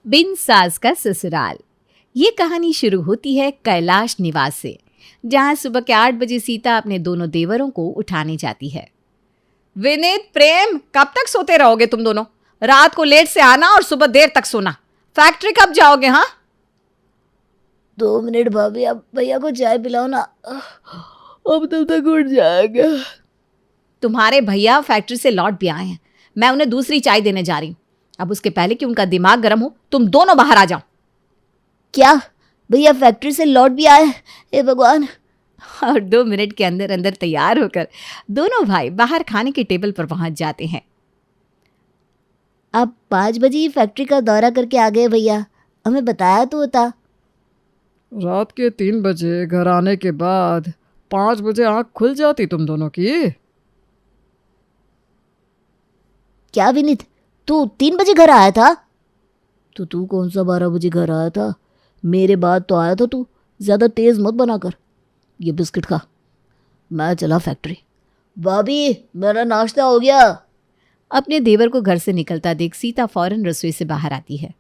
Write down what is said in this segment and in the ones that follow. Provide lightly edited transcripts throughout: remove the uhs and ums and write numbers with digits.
बिन सास का ससुराल। ये कहानी शुरू होती है कैलाश निवास से, जहां सुबह के 8 बजे सीता अपने दोनों देवरों को उठाने जाती है। विनीत, प्रेम, कब तक सोते रहोगे तुम दोनों? रात को लेट से आना और सुबह देर तक सोना। फैक्ट्री कब जाओगे? हाँ, 2 मिनट भाभी, आप भैया को चाय पिलाओ ना, अब तब तक उठ जाएगा। तुम्हारे भैया फैक्ट्री से लौट भी आए हैं। मैं उन्हें दूसरी चाय देने जा रही हूँ। अब उसके पहले कि उनका दिमाग गर्म हो, तुम दोनों बाहर आ जाओ। क्या भैया फैक्ट्री से लौट भी आए? हे भगवान। और 2 मिनट के अंदर अंदर तैयार होकर दोनों भाई बाहर खाने के टेबल पर पहुंच जाते हैं। आप 5 बजे ही फैक्ट्री का दौरा करके आ गए भैया, हमें बताया तो होता। रात के 3 बजे घर आने के बाद 5 बजे आंख खुल जाती तुम दोनों की। क्या विनीत, तू 3 बजे घर आया था? तो तू कौन सा 12 बजे घर आया था? मेरे बाद तो आया था तू। ज़्यादा तेज़ मत बना कर। ये बिस्किट खा, मैं चला फैक्ट्री। भाभी, मेरा नाश्ता हो गया। अपने देवर को घर से निकलता देख सीता फौरन रसोई से बाहर आती है।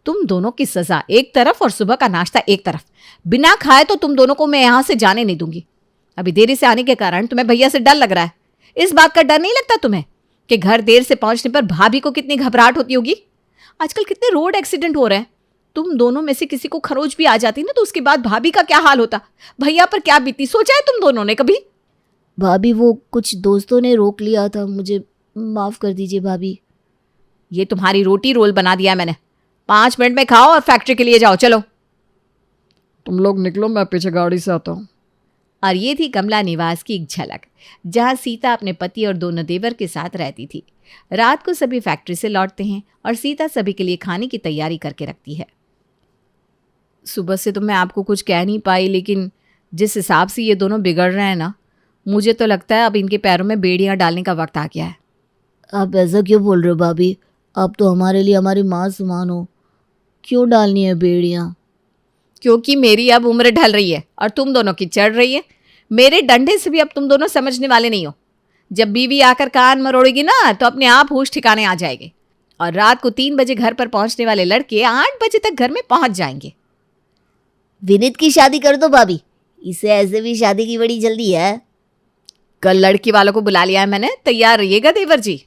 तुम दोनों की सजा एक तरफ और सुबह का नाश्ता एक तरफ। बिना खाए तो तुम दोनों को मैं यहां से जाने नहीं दूंगी। अभी देरी से आने के कारण तुम्हें भैया से डर लग रहा है। इस बात का डर नहीं लगता तुम्हें कि घर देर से पहुंचने पर भाभी को कितनी घबराहट होती होगी? आजकल कितने रोड एक्सीडेंट हो रहे हैं। तुम दोनों में से किसी को खरोच भी आ जाती ना, तो उसके बाद भाभी का क्या हाल होता? भैया पर क्या बीती, सोचा है तुम दोनों ने कभी? भाभी, वो कुछ दोस्तों ने रोक लिया था, मुझे माफ़ कर दीजिए भाभी। ये तुम्हारी रोटी रोल बना दिया मैंने। 5 मिनट में खाओ और फैक्ट्री के लिए जाओ, चलो। तुम लोग निकलो, मैं पीछे गाड़ी से आता हूँ। और ये थी कमला निवास की एक झलक, जहां सीता अपने पति और दोनों देवर के साथ रहती थी। रात को सभी फैक्ट्री से लौटते हैं और सीता सभी के लिए खाने की तैयारी करके रखती है। सुबह से तो मैं आपको कुछ कह नहीं पाई, लेकिन जिस हिसाब से ये दोनों बिगड़ रहे हैं ना, मुझे तो लगता है अब इनके पैरों में बेड़ियां डालने का वक्त आ गया है। आप ऐसा क्यों बोल रहे हो भाभी? आप तो हमारे लिए हमारी माँ समान हो। क्यों डालनी है बेड़ियाँ? क्योंकि मेरी अब उम्र ढल रही है और तुम दोनों की चढ़ रही है। मेरे डंडे से भी अब तुम दोनों समझने वाले नहीं हो। जब बीवी आकर कान मरोड़ेगी ना, तो अपने आप होश ठिकाने आ जाएंगे और रात को 3 बजे घर पर पहुंचने वाले लड़के 8 बजे तक घर में पहुंच जाएंगे। विनीत की शादी कर दो भाभी, इसे ऐसे भी शादी की बड़ी जल्दी है। कल लड़की वालों को बुला लिया है मैंने, तैयार रहिएगा देवर जी।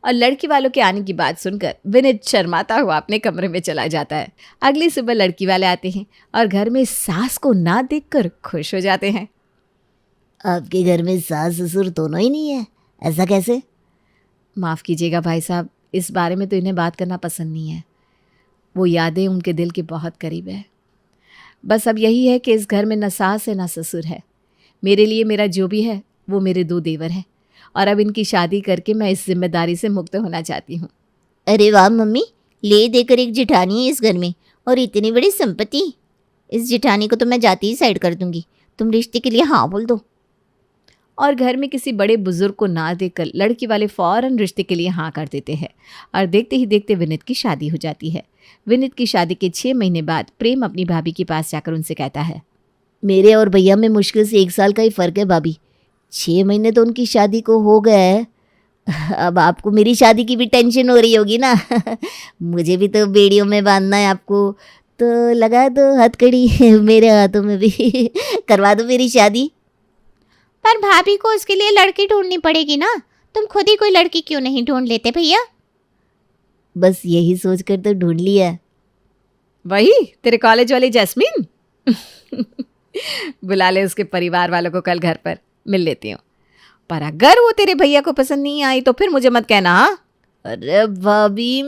और लड़की वालों के आने की बात सुनकर विनीत शर्माता हुआ अपने कमरे में चला जाता है। अगली सुबह लड़की वाले आते हैं और घर में सास को ना देखकर खुश हो जाते हैं। आपके घर में सास ससुर दोनों ही नहीं है, ऐसा कैसे? माफ़ कीजिएगा भाई साहब, इस बारे में तो इन्हें बात करना पसंद नहीं है। वो यादें उनके दिल के बहुत करीब है। बस अब यही है कि इस घर में न सास है न ससुर है। मेरे लिए मेरा जो भी है वो मेरे 2 देवर हैं और अब इनकी शादी करके मैं इस जिम्मेदारी से मुक्त होना चाहती हूँ। अरे वाह मम्मी, ले देकर एक जिठानी है इस घर में और इतनी बड़ी संपत्ति। इस जिठानी को तो मैं जाती ही साइड कर दूंगी। तुम रिश्ते के लिए हाँ बोल दो। और घर में किसी बड़े बुजुर्ग को ना देखकर लड़की वाले फौरन रिश्ते के लिए हाँ कर देते हैं और देखते ही देखते विनीत की शादी हो जाती है। विनीत की शादी के 6 महीने बाद प्रेम अपनी भाभी के पास जाकर उनसे कहता है, मेरे और भैया में मुश्किल से 1 साल का ही फ़र्क है भाभी। 6 महीने तो उनकी शादी को हो गया है। अब आपको मेरी शादी की भी टेंशन हो रही होगी ना। मुझे भी तो बेड़ियों में बांधना है आपको, तो लगा दो हथकड़ी मेरे हाथों में भी। करवा दो मेरी शादी। पर भाभी को उसके लिए लड़की ढूंढनी पड़ेगी ना। तुम खुद ही कोई लड़की क्यों नहीं ढूंढ लेते भैया? बस यही सोच कर तो ढूंढ लिया। वही तेरे कॉलेज वाली जैस्मीन। बुला ले उसके परिवार वालों को, कल घर पर मिल लेती हूँ। पर अगर वो तेरे भैया को पसंद नहीं आई तो फिर मुझे मत कहना। हाँ? अरे भाभी,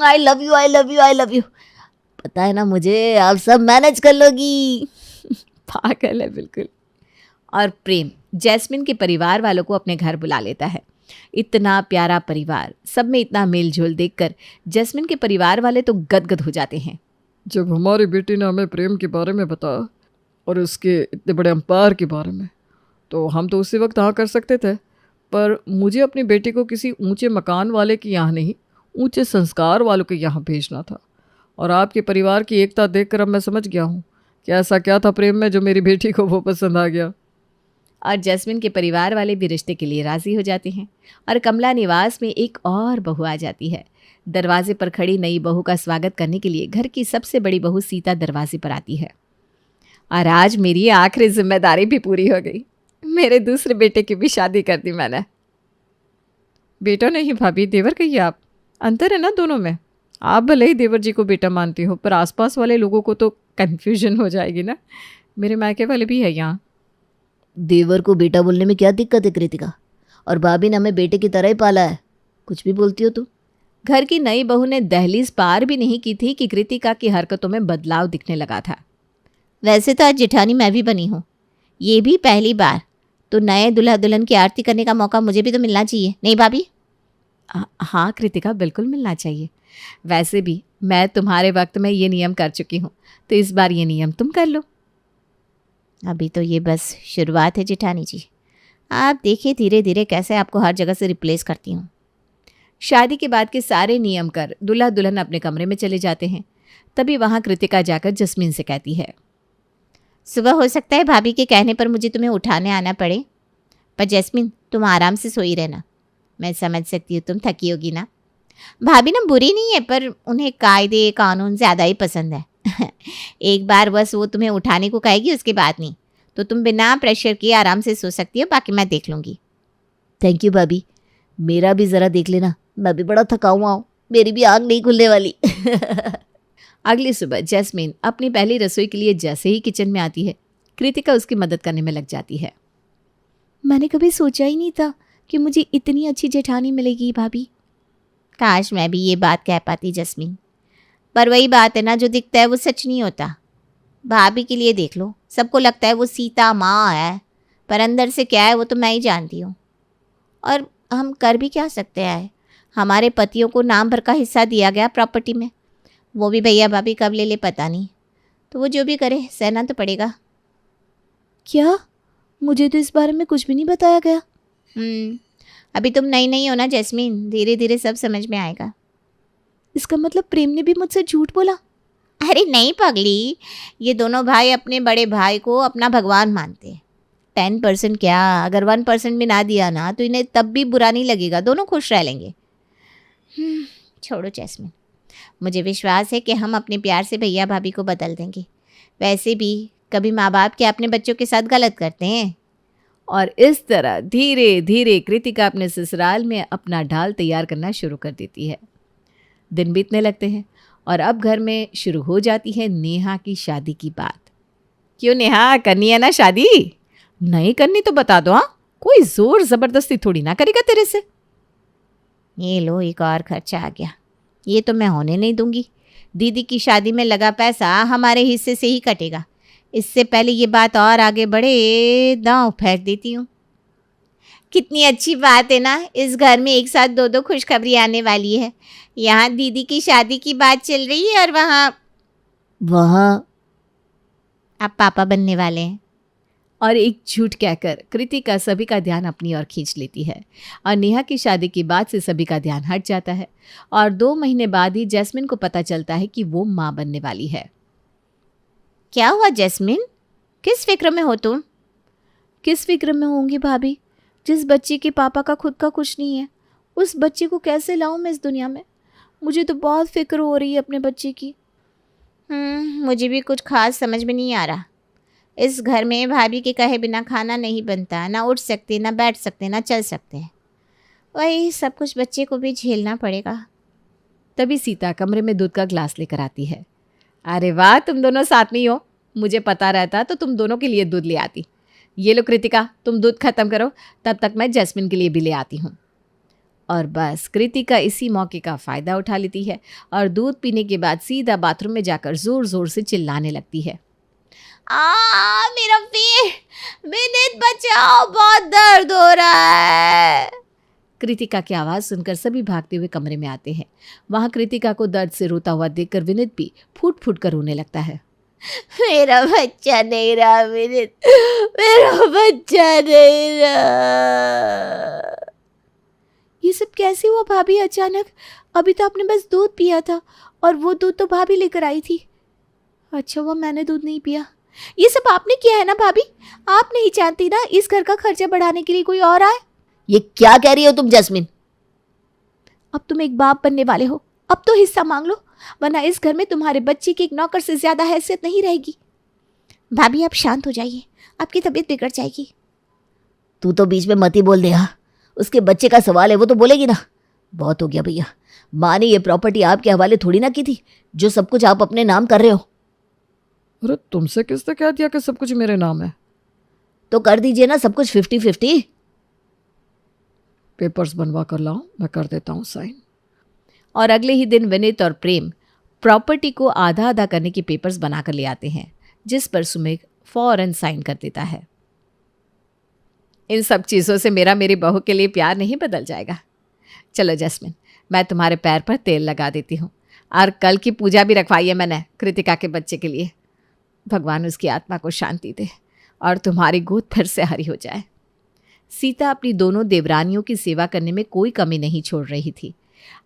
I love you, I love you, I love you. पता है ना मुझे, आप सब मैनेज कर लोगी। पागल है बिल्कुल। और प्रेम जैस्मिन के परिवार वालों को अपने घर बुला लेता है। इतना प्यारा परिवार, सब में इतना मेल जोल देखकर जैस्मिन के परिवार वाले तो गदगद हो जाते हैं। जब हमारी बेटी ने हमें प्रेम के बारे में बताया और उसके इतने बड़े अम्पायर के बारे में, तो हम तो उसी वक्त हाँ कर सकते थे। पर मुझे अपनी बेटी को किसी ऊंचे मकान वाले के यहाँ नहीं, ऊंचे संस्कार वालों के यहाँ भेजना था। और आपके परिवार की एकता देखकर अब मैं समझ गया हूँ कि ऐसा क्या था प्रेम में जो मेरी बेटी को वो पसंद आ गया। और जैस्मिन के परिवार वाले भी रिश्ते के लिए राज़ी हो जाते हैं और कमला निवास में एक और बहू आ जाती है, दरवाजे पर खड़ी नई बहू का स्वागत करने के लिए घर की सबसे बड़ी बहू सीता दरवाजे पर आती है। और आज मेरी आखिरी जिम्मेदारी भी पूरी हो गई, मेरे दूसरे बेटे की भी शादी कर दी मैंने। बेटा नहीं भाभी, देवर कहिए आप। अंतर है ना दोनों में। आप भले ही देवर जी को बेटा मानती हो, पर आसपास वाले लोगों को तो कन्फ्यूजन हो जाएगी ना। मेरे मायके वाले भी है यहाँ। देवर को बेटा बोलने में क्या दिक्कत है कृतिका? और भाभी ने हमें बेटे की तरह ही पाला है, कुछ भी बोलती हो तुम। घर की नई बहू ने दहलीज पार भी नहीं की थी कि कृतिका की हरकतों में बदलाव दिखने लगा था। वैसे तो आज जेठानी मैं भी बनी हूँ, ये भी पहली बार, तो नए दुल्हा दुल्हन की आरती करने का मौका मुझे भी तो मिलना चाहिए, नहीं भाभी? हाँ कृतिका, बिल्कुल मिलना चाहिए। वैसे भी मैं तुम्हारे वक्त में ये नियम कर चुकी हूँ, तो इस बार ये नियम तुम कर लो। अभी तो ये बस शुरुआत है जेठानी जी, आप देखिए धीरे धीरे कैसे आपको हर जगह से रिप्लेस करती हूँ। शादी के बाद के सारे नियम कर दूल्हा दुल्हन अपने कमरे में चले जाते हैं। तभी वहाँ कृतिका जाकर जस्मीन से कहती है, सुबह हो सकता है भाभी के कहने पर मुझे तुम्हें उठाने आना पड़े, पर जैस्मिन तुम आराम से सोई रहना। मैं समझ सकती हूँ तुम थकी होगी ना। भाभी ना बुरी नहीं है, पर उन्हें कायदे कानून ज़्यादा ही पसंद है। एक बार बस वो तुम्हें उठाने को कहेगी, उसके बाद नहीं, तो तुम बिना प्रेशर किए आराम से सो सकती हो, बाकी मैं देख लूँगी। थैंक यू भाभी, मेरा भी ज़रा देख लेना, मैं भी बड़ा थका हुआ हूँ, मेरी भी आँख नहीं खुलने वाली। अगली सुबह जैस्मीन अपनी पहली रसोई के लिए जैसे ही किचन में आती है, कृतिका उसकी मदद करने में लग जाती है। मैंने कभी सोचा ही नहीं था कि मुझे इतनी अच्छी जेठानी मिलेगी भाभी। काश मैं भी ये बात कह पाती जस्मीन, पर वही बात है ना, जो दिखता है वो सच नहीं होता। भाभी के लिए देख लो, सबको लगता है वो सीता माँ है, पर अंदर से क्या है वो तो मैं ही जानती हूँ। और हम कर भी क्या सकते हैं, हमारे पतियों को नाम भर का हिस्सा दिया गया प्रॉपर्टी में, वो भी भैया भाभी कब ले ले पता नहीं, तो वो जो भी करे सहना तो पड़ेगा। क्या? मुझे तो इस बारे में कुछ भी नहीं बताया गया। अभी तुम नई नहीं हो ना जैस्मीन, धीरे धीरे सब समझ में आएगा। इसका मतलब प्रेम ने भी मुझसे झूठ बोला? अरे नहीं पगली, ये दोनों भाई अपने बड़े भाई को अपना भगवान मानते हैं। 10% क्या, अगर 1% भी ना दिया ना तो इन्हें तब भी बुरा नहीं लगेगा, दोनों खुश रह लेंगे। छोड़ो जैस्मिन, मुझे विश्वास है कि हम अपने प्यार से भैया भाभी को बदल देंगे। वैसे भी कभी माँ बाप क्या अपने बच्चों के साथ गलत करते हैं। और इस तरह धीरे धीरे कृतिका अपने ससुराल में अपना ढाल तैयार करना शुरू कर देती है। दिन बीतने लगते हैं और अब घर में शुरू हो जाती है नेहा की शादी की बात। क्यों नेहा, करनी है ना शादी? नहीं करनी तो बता दो। हाँ, कोई जोर जबरदस्ती थोड़ी ना करेगा तेरे से। ये लो एक और खर्चा आ गया, ये तो मैं होने नहीं दूंगी। दीदी की शादी में लगा पैसा हमारे हिस्से से ही कटेगा। इससे पहले ये बात और आगे बढ़े दांव फेंक देती हूँ। कितनी अच्छी बात है ना, इस घर में एक साथ दो खुशखबरी आने वाली है। यहाँ दीदी की शादी की बात चल रही है और वहाँ आप पापा बनने वाले हैं। और एक झूठ कहकर कृतिका सभी का ध्यान अपनी ओर खींच लेती है और नेहा की शादी की बात से सभी का ध्यान हट जाता है। और 2 महीने बाद ही जैस्मिन को पता चलता है कि वो माँ बनने वाली है। क्या हुआ जैस्मिन, किस फिक्र में हो तुम? किस फिक्र में होंगी भाभी, जिस बच्चे के पापा का खुद का कुछ नहीं है, उस बच्चे को कैसे लाऊं मैं इस दुनिया में? मुझे तो बहुत फिक्र हो रही है अपने बच्चे की। मुझे भी कुछ खास समझ में नहीं आ रहा। इस घर में भाभी के कहे बिना खाना नहीं बनता, ना उठ सकते, ना बैठ सकते, ना चल सकते। वही सब कुछ बच्चे को भी झेलना पड़ेगा। तभी सीता कमरे में दूध का ग्लास लेकर आती है। अरे वाह, तुम दोनों साथ में ही हो। मुझे पता रहता तो तुम दोनों के लिए दूध ले आती। ये लो कृतिका, तुम दूध खत्म करो, तब तक मैं जैस्मिन के लिए भी ले आती हूँ। और बस कृतिका इसी मौके का फ़ायदा उठा लेती है और दूध पीने के बाद सीधा बाथरूम में जाकर ज़ोर ज़ोर से चिल्लाने लगती है। मेरा पेट, विनीत बचाओ, बहुत दर्द हो रहा है। कृतिका की आवाज़ सुनकर सभी भागते हुए कमरे में आते हैं। वहाँ कृतिका को दर्द से रोता हुआ देखकर विनीत भी फूट फूट कर रोने लगता है। मेरा बच्चा नहीं रहा विनीत, मेरा बच्चा नहीं रहा। ये सब कैसे हुआ भाभी अचानक? अभी तो आपने बस दूध पिया था और वो दूध तो भाभी लेकर आई थी। अच्छा हुआ मैंने दूध नहीं पिया। ये सब आपने किया है ना भाभी? आप नहीं चाहती ना इस घर का खर्चा बढ़ाने के लिए कोई और आए? ये क्या कह रही हो तुम जैस्मिन? अब तुम एक बाप बनने वाले हो, अब तो हिस्सा मांग लो, वरना इस घर में तुम्हारे बच्चे की एक नौकर से ज्यादा हैसियत नहीं रहेगी। भाभी आप शांत हो जाइए, आपकी तबीयत बिगड़ जाएगी। तू तो बीच में मत ही बोल दे। हाँ, उसके बच्चे का सवाल है, वो तो बोलेगी ना। बहुत हो गया भैया, माँ ने ये प्रॉपर्टी आपके हवाले थोड़ी ना की थी जो सब कुछ आप अपने नाम कर रहे हो। अरे तुमसे किसने कह दिया कि सब कुछ मेरे नाम है? तो कर दीजिए ना सब कुछ 50-50। पेपर्स बनवा कर लाओ, मैं कर देता हूँ साइन। और अगले ही दिन विनीत और प्रेम प्रॉपर्टी को आधा आधा करने के पेपर्स बनाकर ले आते हैं, जिस पर सुमेघ फौरन साइन कर देता है। इन सब चीज़ों से मेरी बहू के लिए प्यार नहीं बदल जाएगा। चलो जैस्मिन, मैं तुम्हारे पैर पर तेल लगा देती हूँ, और कल की पूजा भी रखवाई है मैंने कृतिका के बच्चे के लिए। भगवान उसकी आत्मा को शांति दे और तुम्हारी गोद फिर से हरी हो जाए। सीता अपनी दोनों देवरानियों की सेवा करने में कोई कमी नहीं छोड़ रही थी।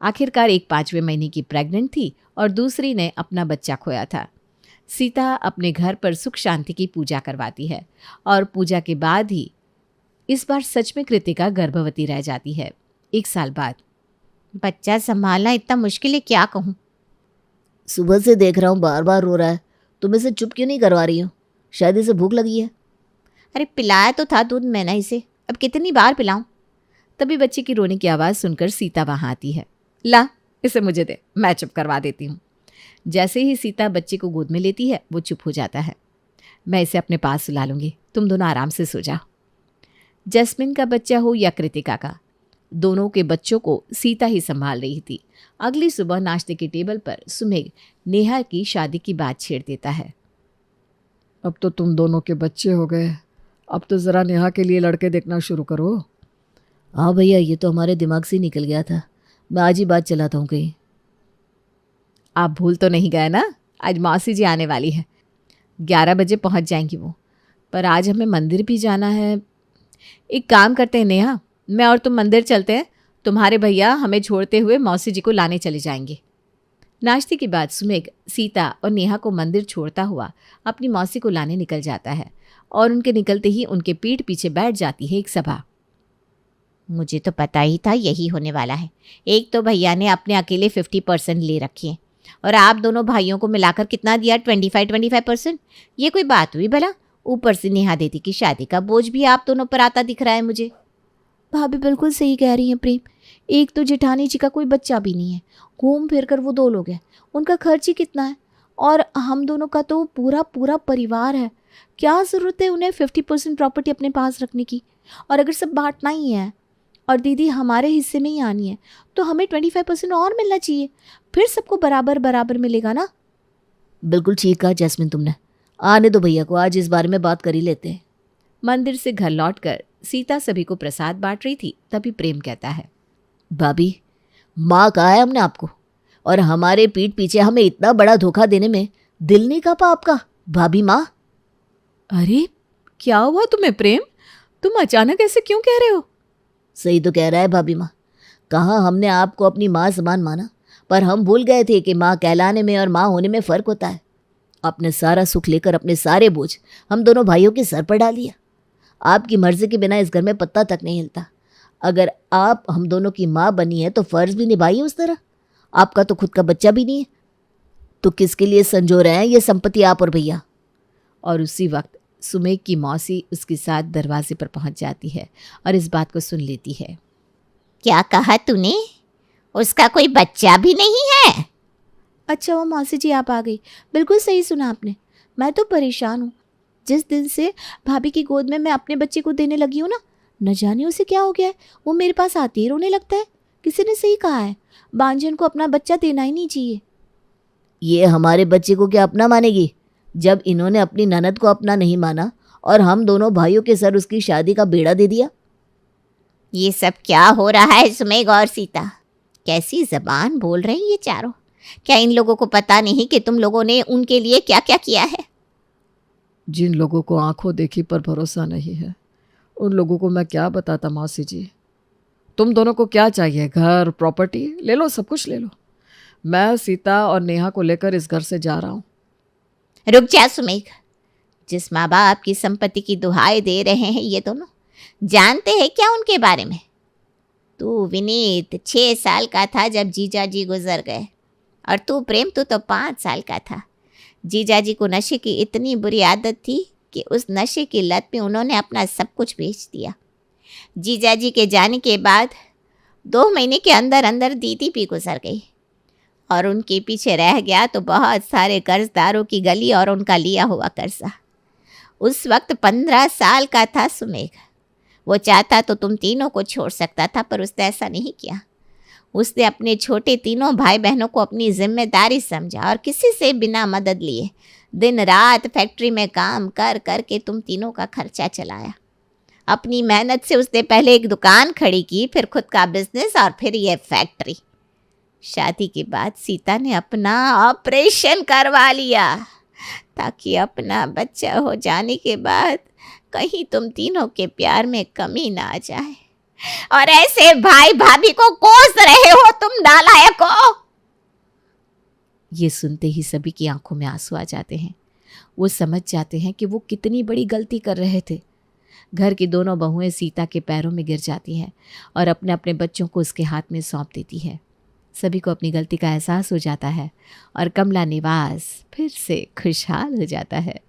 आखिरकार एक 5वें महीने की प्रेग्नेंट थी और दूसरी ने अपना बच्चा खोया था। सीता अपने घर पर सुख शांति की पूजा करवाती है, और पूजा के बाद ही इस बार सच में कृतिका गर्भवती रह जाती है। 1 साल बाद। बच्चा संभालना इतना मुश्किल है, क्या कहूँ। सुबह से देख रहा हूँ बार बार रो रहा है, तुम इसे चुप क्यों नहीं करवा रही हो? शायद इसे भूख लगी है। अरे पिलाया तो था दूध मैंने इसे, अब कितनी बार पिलाऊं। तभी बच्चे की रोने की आवाज़ सुनकर सीता वहाँ आती है। ला, इसे मुझे दे, मैं चुप करवा देती हूँ। जैसे ही सीता बच्चे को गोद में लेती है वो चुप हो जाता है। मैं इसे अपने पास सुला लूँगी, तुम दोनों आराम से सो जाओ। जैस्मिन का बच्चा हो या कृतिका का, दोनों के बच्चों को सीता ही संभाल रही थी। अगली सुबह नाश्ते के टेबल पर सुमेघ नेहा की शादी की बात छेड़ देता है। अब तो तुम दोनों के बच्चे हो गए, अब तो ज़रा नेहा के लिए लड़के देखना शुरू करो। हाँ भैया, ये तो हमारे दिमाग से निकल गया था, मैं आज ही बात चलाता हूँ कहीं। आप भूल तो नहीं गए ना, आज मौसी जी आने वाली है। 11 बजे पहुंच जाएंगी वो, पर आज हमें मंदिर भी जाना है। एक काम करते हैं नेहा, मैं और तुम मंदिर चलते हैं, तुम्हारे भैया हमें छोड़ते हुए मौसी जी को लाने चले जाएंगे। नाश्ते के बाद सुमेघ सीता और नेहा को मंदिर छोड़ता हुआ अपनी मौसी को लाने निकल जाता है, और उनके निकलते ही उनके पीठ पीछे बैठ जाती है एक सभा। मुझे तो पता ही था यही होने वाला है। एक तो भैया ने अपने अकेले 50% ले रखी है, और आप दोनों भाइयों को मिलाकर कितना दिया? 25% ये कोई बात हुई भला? ऊपर से नेहा दीदी की शादी का बोझ भी आप दोनों पर आता दिख रहा है मुझे। भाभी बिल्कुल सही कह रही हैं प्रेम, एक तो जेठानी जी का कोई बच्चा भी नहीं है, घूम फिर कर वो 2 लोग हैं, उनका खर्च ही कितना है, और हम दोनों का तो पूरा पूरा परिवार है। क्या ज़रूरत है उन्हें 50% प्रॉपर्टी अपने पास रखने की? और अगर सब बांटना ही है और दीदी हमारे हिस्से में ही आनी है, तो हमें 25% और मिलना चाहिए, फिर सबको बराबर बराबर मिलेगा ना। बिल्कुल ठीक कहा जैस्मिन तुमने, आने दो भैया को, आज इस बारे में बात कर ही लेते हैं। मंदिर से घर लौटकर सीता सभी को प्रसाद बांट रही थी, तभी प्रेम कहता है, भाभी, माँ कहा है हमने आपको, और हमारे पीठ पीछे हमें इतना बड़ा धोखा देने में दिल नहीं कांपा आपका, भाभी माँ। अरे क्या हुआ तुम्हें प्रेम, तुम अचानक ऐसे क्यों कह रहे हो? सही तो कह रहा है भाभी माँ, कहाँ हमने आपको अपनी माँ समान माना, पर हम भूल गए थे कि माँ कहलाने में और माँ होने में फ़र्क होता है। अपने सारा सुख लेकर अपने सारे बोझ हम दोनों भाइयों के सर पर डाल दिया। आपकी मर्जी के बिना इस घर में पत्ता तक नहीं हिलता। अगर आप हम दोनों की माँ बनी है तो फ़र्ज़ भी निभाइए उस तरह। आपका तो खुद का बच्चा भी नहीं है, तो किसके लिए संजो रहे हैं ये संपत्ति आप और भैया? और उसी वक्त सुमेघ की मौसी उसके साथ दरवाजे पर पहुंच जाती है और इस बात को सुन लेती है। क्या कहा तूने? उसका कोई बच्चा भी नहीं है? अच्छा वो मौसी जी आप आ गई, बिल्कुल सही सुना आपने। मैं तो परेशान हूँ, जिस दिन से भाभी की गोद में मैं अपने बच्चे को देने लगी हूँ ना, न जाने उसे क्या हो गया है, वो मेरे पास आते ही रोने लगता है। किसी ने सही कहा है, बांझन को अपना बच्चा देना ही नहीं चाहिए। ये हमारे बच्चे को क्या अपना मानेगी, जब इन्होंने अपनी ननद को अपना नहीं माना और हम दोनों भाइयों के सर उसकी शादी का बेड़ा दे दिया। ये सब क्या हो रहा है सुमेघ और सीता? कैसी जबान बोल रहे हैं ये चारों? क्या इन लोगों को पता नहीं कि तुम लोगों ने उनके लिए क्या क्या किया है? जिन लोगों को आंखों देखी पर भरोसा नहीं है, उन लोगों को मैं क्या बताता मौसी जी। तुम दोनों को क्या चाहिए? घर, प्रॉपर्टी ले लो, सब कुछ ले लो। मैं सीता और नेहा को लेकर इस घर से जा रहा हूँ। रुक जा सुमेघ, जिस माँ बाप की संपत्ति की दुहाई दे रहे हैं ये दोनों, जानते हैं क्या उनके बारे में? तू विनीत 6 साल का था जब जीजाजी गुजर गए, और तू प्रेम तू तो 5 साल का था। जीजाजी को नशे की इतनी बुरी आदत थी कि उस नशे की लत में उन्होंने अपना सब कुछ बेच दिया। जीजाजी के जाने के बाद 2 महीने के अंदर अंदर दीदी भी गुजर गई, और उनके पीछे रह गया तो बहुत सारे कर्जदारों की गली और उनका लिया हुआ कर्जा। उस वक्त 15 साल का था सुमेघ। वो चाहता तो तुम तीनों को छोड़ सकता था, पर उसने ऐसा नहीं किया। उसने अपने छोटे तीनों भाई बहनों को अपनी जिम्मेदारी समझा और किसी से बिना मदद लिए दिन रात फैक्ट्री में काम कर कर के तुम तीनों का खर्चा चलाया। अपनी मेहनत से उसने पहले एक दुकान खड़ी की, फिर खुद का बिजनेस और फिर ये फैक्ट्री। शादी के बाद सीता ने अपना ऑपरेशन करवा लिया ताकि अपना बच्चा हो जाने के बाद कहीं तुम तीनों के प्यार में कमी ना आ जाए। और ऐसे भाई भाभी को कोस रहे हो तुम नालायक हो। ये सुनते ही सभी की आंखों में आंसू आ जाते हैं। वो समझ जाते हैं कि वो कितनी बड़ी गलती कर रहे थे। घर की दोनों बहुएं सीता के पैरों में गिर जाती हैं और अपने अपने बच्चों को उसके हाथ में सौंप देती है। सभी को अपनी गलती का एहसास हो जाता है और कमला निवास फिर से खुशहाल हो जाता है।